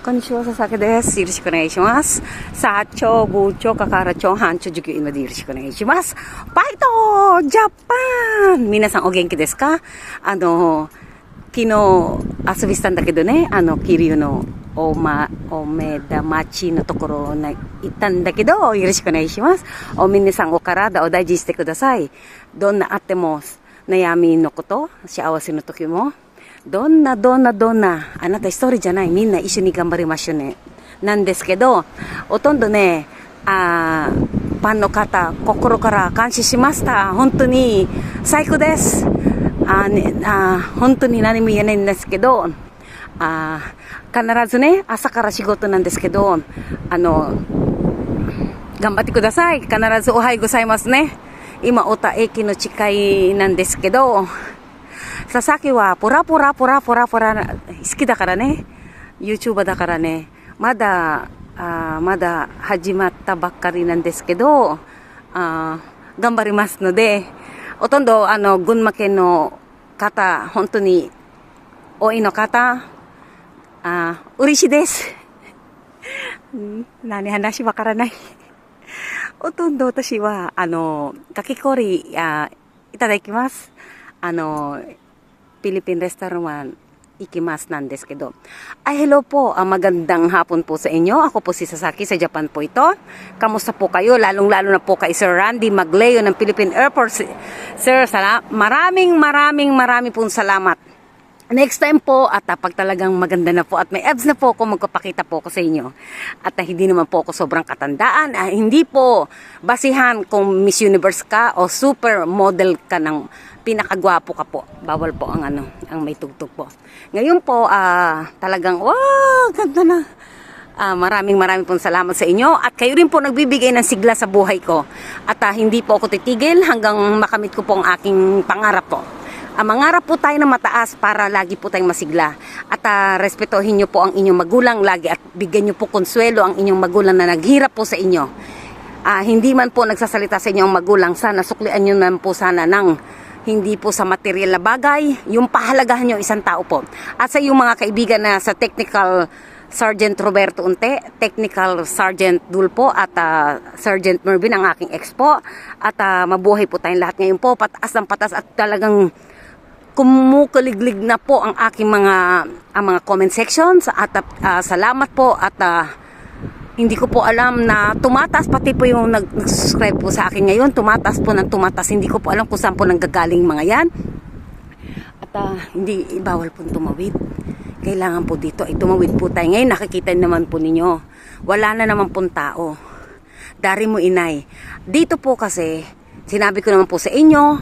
こんにちは、佐々木です。よろしくお願いします。さあ、超部長、かから超班長、授業今でよろしくお願いします。バイトジャパン皆さんお元気ですか？昨日遊びしたんだけどね、桐生のおめだ町のところに行ったんだけど、よろしくお願いします。皆さんお体お大事にしてください。どんなあっても、悩みのこと、幸せの時も、どんな、あなた一人じゃない、みんな一緒に頑張りましょうね。なんですけど、ほとんどね、ファンの方、心から感謝しました。本当に最高です。本当に何も言えないんですけど、必ずね、朝から仕事なんですけど、頑張ってください。必ずおはようございますね。今、小田駅の近いなんですけど、佐々木はポラ好きだからね。YouTuber だからね。まだ始まったばっかりなんですけど、頑張りますので、ほとんど群馬県の方、本当に多いの方、嬉しいです。何話わからない。ほとんど私は、かき氷、いただきます。Philippine restaurant, ikimasなんですけど. Hello po, magandang hapon po sa inyo. Ako po si Sasaki, sa Japan po ito. Kamusta po kayo? Lalong-lalo na po kay Sir Randy Magleo ng Philippine Air Force. Sir, maraming pong salamat. Next time po, at pag talagang maganda na po at may abs na po ako, magpapakita po ako sa inyo. At hindi naman po ako sobrang katandaan. Hindi po basihan kung Miss Universe ka o super model ka ng pinakagwapo ka po. Bawal po ang may tugtog po. Ngayon po, talagang, wow, ganda na. Maraming pong salamat sa inyo. At kayo rin po nagbibigay ng sigla sa buhay ko. At hindi po ako titigil hanggang makamit ko po ang aking pangarap po. Mangarap po tayo ng mataas para lagi po tayong masigla. At respetuhin nyo po ang inyong magulang lagi at bigyan nyo po konsuelo ang inyong magulang na naghirap po sa inyo. Hindi man po nagsasalita sa inyong magulang, sana suklian nyo naman po sana ng hindi po sa material na bagay, yung pahalagahan nyo isang tao po. At sa yung mga kaibigan na sa Technical Sergeant Roberto Unte, Technical Sergeant Dulpo at Sergeant Mervin ang aking ex po. At mabuhay po tayong lahat ngayon po, pataas ng patas at talagang kumukuliglig na po ang aking mga comment sections at salamat po at hindi ko po alam na tumataas pati po yung nag-subscribe po sa akin ngayon, tumataas po ng tumataas, hindi ko po alam kung saan po nanggagaling mga yan at hindi bawal po tumawid, kailangan po dito ay tumawid po tayo. Ngayon nakikita naman po ninyo, wala na naman pong tao, dari mo inay dito po kasi. Sinabi ko naman po sa inyo,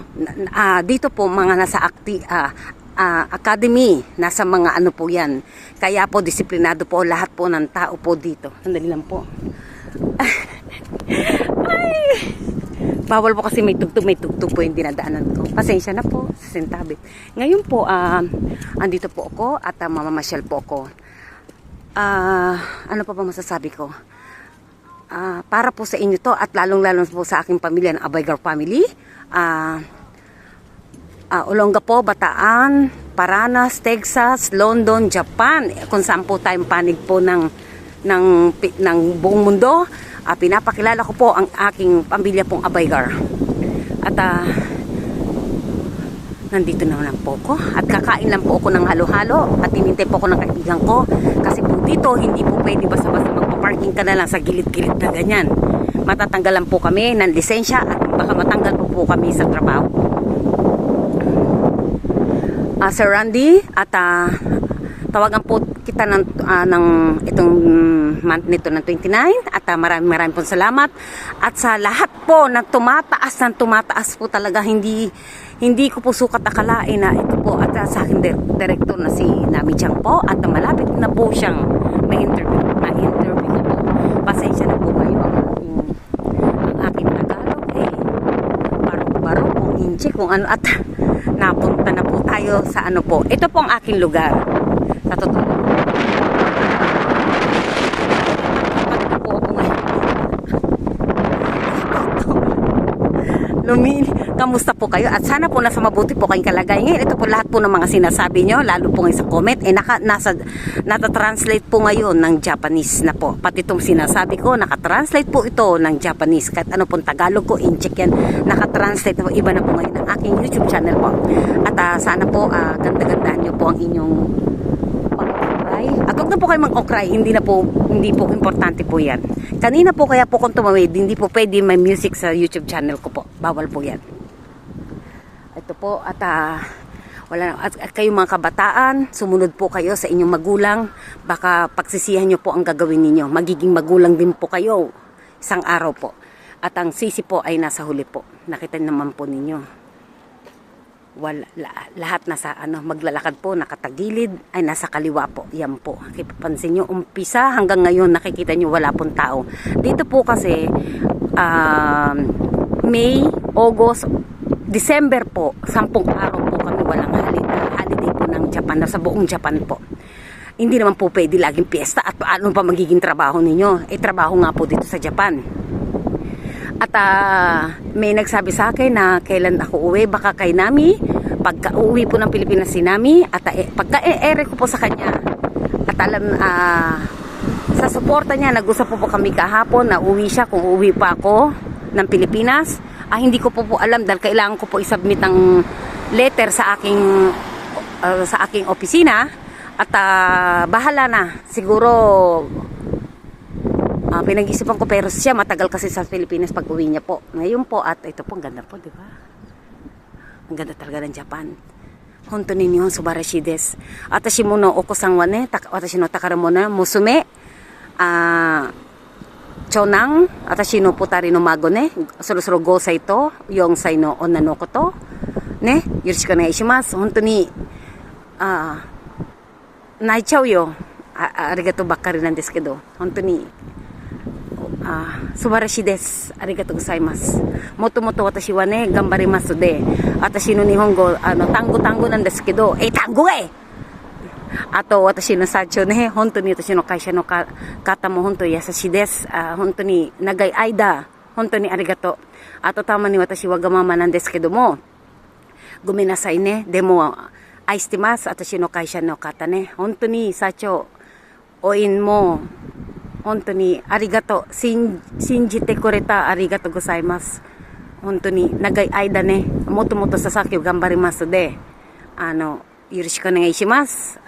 dito po mga nasa academy, nasa mga po yan. Kaya po disiplinado po lahat po ng tao po dito. Sandali lang po. Ay! Bawal po kasi may tugtog po yung dinadaanan ko. Pasensya na po sa sintabit. Ngayon po, andito po ako at mamamasyal po ako. Ano pa ba masasabi ko? Para po sa inyo to at lalong-lalo po sa aking pamilya ng Abaygar family. Olongapo, Bataan, Paranas, Texas, London, Japan. Kung saan po tayong panig po ng buong mundo. Pinapakilala ko po ang aking pamilya pong Abaygar. At nandito naman po ako. At kakain lang po ako ng halo-halo. At hinintay po ako ng kaibigan ko. Kasi po dito, hindi po pwede basta-basta magpa-parking ka na lang sa gilid-gilid na ganyan. Matatanggalan po kami ng lisensya at baka matanggal po kami sa trabaho. Sir Randy, at tawagan po kita ng itong month nito ng 29 at maraming pong salamat. At sa lahat po na tumataas po talaga, hindi ko po sukat akalain na ito po at sa akin director na si Nami Chang po at malapit na po siyang may interview ko po. Pasensya na po kayo ang aking Tagalog baro kung inchi kung ano at napunta na po tayo sa po. Ito po ang aking lugar. Sa totoo. Kamusta po kayo? At sana po nasa mabuti po kayong kalagayan ngayon. Ito po lahat po ng mga sinasabi nyo, lalo po ngayon sa comment, nata-translate po ngayon ng Japanese na po. Pati itong sinasabi ko, naka-translate po ito ng Japanese. Kahit ano pong Tagalog ko, in-check yan. Naka-translate na po. Iba na po ngayon ang aking YouTube channel po. At sana po, ganda-gandaan nyo po ang inyong pag-okray. At huwag na po kayo mag-okray. Hindi po importante po yan. Kanina po kaya po kung tumawid, hindi po pwede may music sa YouTube channel ko po. Bawal po yan. Ito po, at kayong mga kabataan, sumunod po kayo sa inyong magulang. Baka pagsisihan nyo po ang gagawin ninyo. Magiging magulang din po kayo isang araw po. At ang sisi po ay nasa huli po. Nakita naman po ninyo. Lahat nasa maglalakad po, nakatagilid, ay nasa kaliwa po. Yan po. Kipapansin nyo, umpisa hanggang ngayon, nakikita nyo wala pong tao. Dito po kasi, May, August, December po, 10 araw po kami walang holiday po ng Japan, sa buong Japan po. Hindi naman po pwede laging piyesta at ano pa magiging trabaho ninyo? Trabaho nga po dito sa Japan. At may nagsabi sa akin na kailan ako uwi, baka kay Nami, pagka uwi po ng Pilipinas si Nami, at pagka-ere ko po sa kanya, at alam, sa suporta niya, nag-usap po kami kahapon na uwi siya kung uwi pa ako ng Pilipinas. Hindi ko po alam dahil kailangan ko po isubmit ng letter sa aking opisina, at bahala na, siguro pinag-isipan ko, pero siya matagal kasi sa Pilipinas pag uwi niya po. Ngayon po, at ito po, ang ganda po, di ba? Ang ganda talaga ng Japan. Honto ninyo, subarashi desu. Atashi mo no okosang wa ne, watashi no takara mo na, musume, chonang, atashi no putari no mago ne, soro-soro gosai to, yonsai no onna no koto, ne, yoroshiku onegaishimasu. Honto ni, naichau yo. Arigato bakkari nan desu kedo, honto ni, 素晴らしいです。ありがとうございます。もともと私はね、頑張りますで、私の日本語、単語なんですけど、単語あと、私の社長ね、本当に私の会社の方も本当に優しいです。本当に長い間、本当にありがとう。あと、たまに私わがままなんですけども、ごめんなさいね。でも、愛してます。私の会社の方ね。本当に社長、応援も、本当にありがとう。信じてくれたありがとうございます。本当に長い間ね、もともとささきを頑張りますで、よろしくお願いします。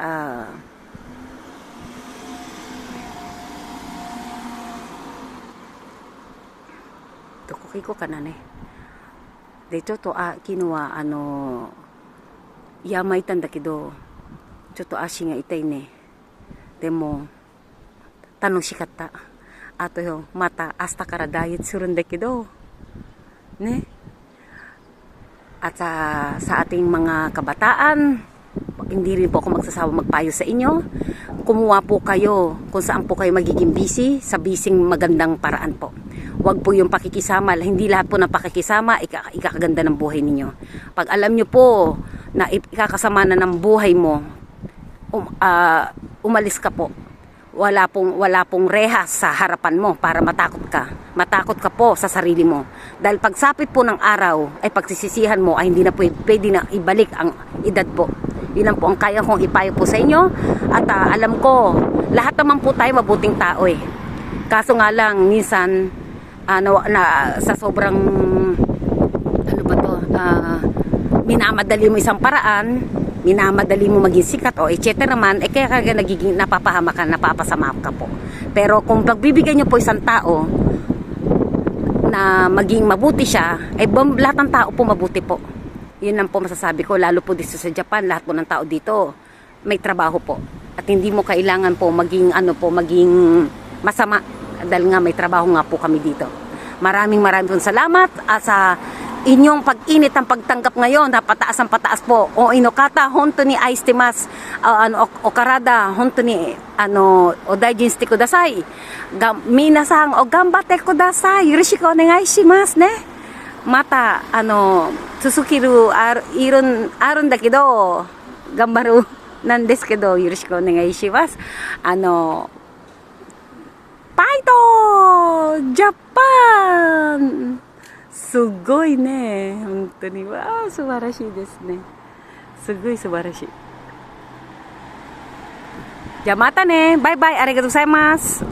どこ行こうかなね。で、ちょっと、昨日は、山行ったんだけど、ちょっと足が痛いね。でも、楽しかった。あとよ、また明日からダイエットするんだけど、ね. At sa ating mga kabataan, hindi rin po ako magsasawa magpayo sa inyo. Kumuha po kayo kung saan po kayo magiging busy, sa busy magandang paraan po. Huwag po yung pakikisama. Hindi lahat po ng pakikisama ikakaganda ng buhay ninyo. Pag alam nyo po na ikakasama na ng buhay mo, umalis ka po. Wala pong rehas sa harapan mo para matakot ka. Matakot ka po sa sarili mo. Dahil pagsapit po ng araw ay pagsisisihan mo ay hindi na pwede na ibalik ang edad po. Yun lang po ang kaya kong ipayo po sa inyo. At alam ko, lahat naman po tayo mabuting tao eh. Kaso nga lang, minsan, sa sobrang, minamadali mo isang paraan, minamadali mo maging sikat o etc. naman, kaya nagiging napapahama ka, napapasama ka po. Pero kung pagbibigyan nyo po isang tao na maging mabuti siya, lahat ng tao po mabuti po. Yun lang po masasabi ko, lalo po dito sa Japan, lahat po ng tao dito may trabaho po. At hindi mo kailangan po maging maging masama dahil nga may trabaho nga po kami dito. Maraming pong salamat sa inyong pag-init ang pagtanggap ngayon, na pataas ang pataas po. O inokata, honto ni aishitemasu, o karada, honto ni, o daijin shite kudasai. Minasan, o gambate kudasai. Yoroshiku onegaishimasu ne. Mata, tsusukiru, arun da kedo, gambaru nan desu kedo, yoroshiku onegaishimasu. Paito! Japan! すごいね。本当に。わあ、素晴らしいですね。すごい素晴らしい。じゃあまたね。バイバイ。ありがとうございます。